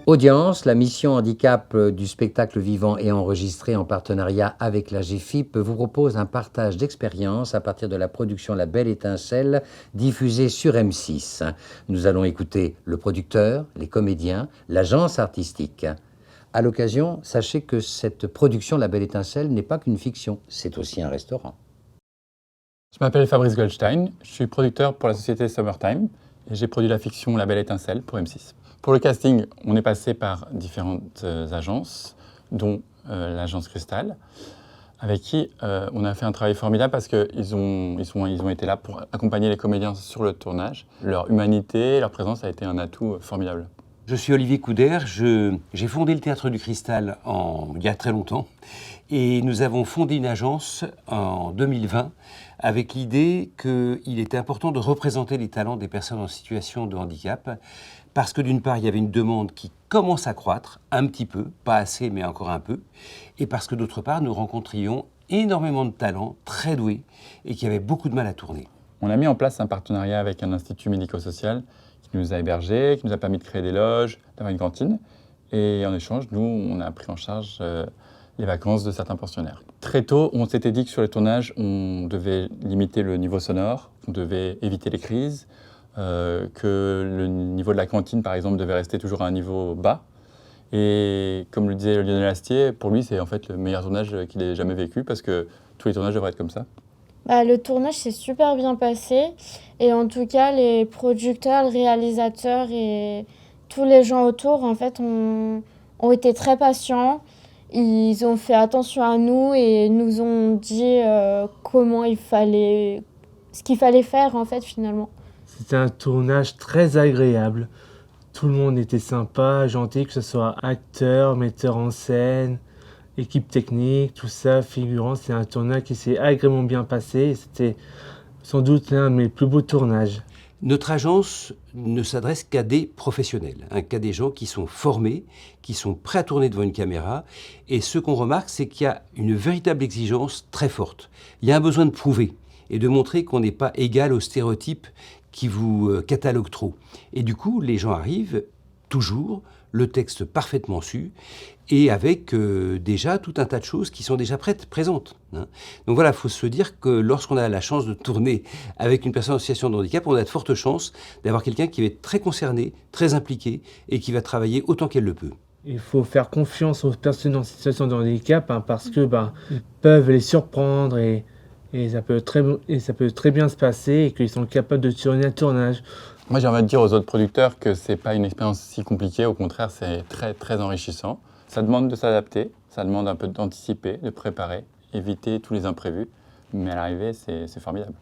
Audience, la mission handicap du spectacle vivant et enregistré en partenariat avec la GFIP vous propose un partage d'expériences à partir de la production La Belle Étincelle diffusée sur M6. Nous allons écouter le producteur, les comédiens, l'agence artistique. À l'occasion, sachez que cette production La Belle Étincelle n'est pas qu'une fiction, c'est aussi un restaurant. Je m'appelle Fabrice Goldstein, je suis producteur pour la société Summertime et j'ai produit la fiction La Belle Étincelle pour M6. Pour le casting, on est passé par différentes agences, dont l'agence Cristal, avec qui on a fait un travail formidable parce qu'ils ont été là pour accompagner les comédiens sur le tournage. Leur humanité, leur présence a été un atout formidable. Je suis Olivier Couder, j'ai fondé le Théâtre du Cristal il y a très longtemps et nous avons fondé une agence en 2020 avec l'idée qu'il était important de représenter les talents des personnes en situation de handicap parce que d'une part, il y avait une demande qui commence à croître, un petit peu, pas assez mais encore un peu, et parce que d'autre part, nous rencontrions énormément de talents très doués et qui avaient beaucoup de mal à tourner. On a mis en place un partenariat avec un institut médico-social qui nous a hébergés, qui nous a permis de créer des loges, d'avoir une cantine. Et en échange, nous, on a pris en charge les vacances de certains pensionnaires. Très tôt, on s'était dit que sur les tournages, on devait limiter le niveau sonore, on devait éviter les crises, que le niveau de la cantine, par exemple, devait rester toujours à un niveau bas. Et comme le disait Lionel Astier, pour lui, c'est en fait le meilleur tournage qu'il ait jamais vécu parce que tous les tournages devraient être comme ça. Le tournage s'est super bien passé et en tout cas les producteurs, le réalisateur et tous les gens autour en fait ont été très patients. Ils ont fait attention à nous et nous ont dit ce qu'il fallait faire en fait finalement. C'était un tournage très agréable. Tout le monde était sympa, gentil, que ce soit acteur, metteur en scène, équipe technique, tout ça, figurant. C'est un tournage qui s'est agréablement bien passé et c'était sans doute l'un de mes plus beaux tournages. Notre agence ne s'adresse qu'à des professionnels, qu'à des gens qui sont formés, qui sont prêts à tourner devant une caméra. Et ce qu'on remarque, c'est qu'il y a une véritable exigence très forte. Il y a un besoin de prouver et de montrer qu'on n'est pas égal aux stéréotypes qui vous cataloguent trop. Et du coup, les gens arrivent toujours, le texte parfaitement su, et avec déjà tout un tas de choses qui sont déjà présentes. Donc voilà, il faut se dire que lorsqu'on a la chance de tourner avec une personne en situation de handicap, on a de fortes chances d'avoir quelqu'un qui va être très concerné, très impliqué, et qui va travailler autant qu'elle le peut. Il faut faire confiance aux personnes en situation de handicap parce que ils peuvent les surprendre et ça peut très bien se passer et qu'ils sont capables de tourner un tournage. Moi, j'ai envie de dire aux autres producteurs que c'est pas une expérience si compliquée. Au contraire, c'est très, très enrichissant. Ça demande de s'adapter, ça demande un peu d'anticiper, de préparer, éviter tous les imprévus. Mais à l'arrivée, c'est formidable.